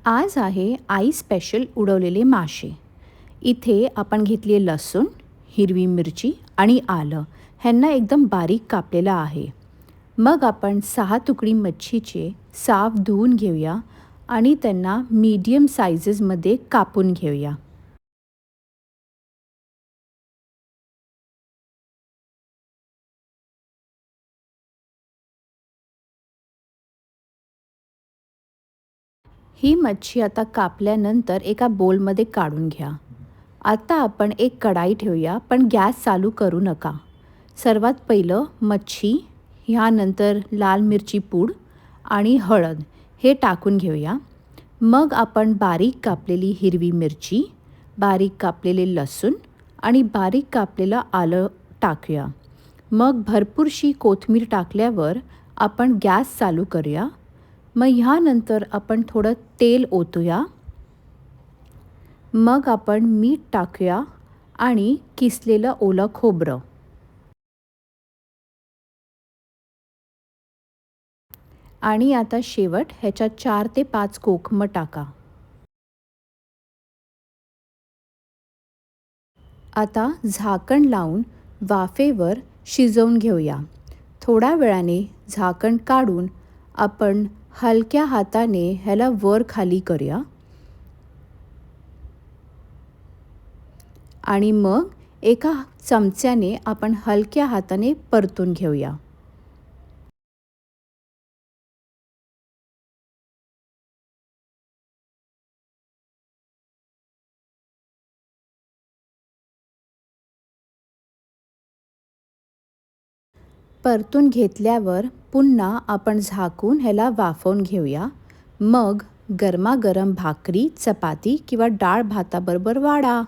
आज आहे आई स्पेशल उडवलेले मासे. इथे आपण घेतली लसूण, हिरवी मिरची आणि आलं ह्यांना एकदम बारीक कापलेलं आहे. मग आपण 6 तुकडी मच्छीचे साफ धुवून घेऊया आणि त्यांना मीडियम सायझेसमध्ये कापून घेऊया. ही मच्छी आता कापल्यानंतर एका बोलमध्ये काढून घ्या. आता आपण एक कढाई ठेवूया, पण गॅस चालू करू नका. सर्वात पहिलं मच्छी, ह्यानंतर लाल मिरची पूड आणि हळद हे टाकून घेऊया. मग आपण बारीक कापलेली हिरवी मिरची, बारीक कापलेले लसूण आणि बारीक कापलेलं आलं टाकूया. मग भरपूरशी कोथिंबीर टाकल्यावर आपण गॅस चालू करूया. मग ह्यानंतर आपण थोडं तेल ओतूया. मग आपण मीठ टाकूया आणि किसलेलं ओलं खोबरं. आणि आता शेवट ह्याच्यात 4 ते 5 कोकमं टाका. आता झाकण लावून वाफेवर शिजवून घेऊया. थोड्या वेळाने झाकण काढून आपण हलक्या हाताने ह्याला वर खाली करूया. आणि मग एका चमच्याने आपण हलक्या हाताने परतून घेऊया. परतून घेतल्यावर पुन्हा आपण झाकून ह्याला वाफवून घेऊया. मग गरमागरम भाकरी, चपाती किंवा डाळ भाताबरोबर वाढा.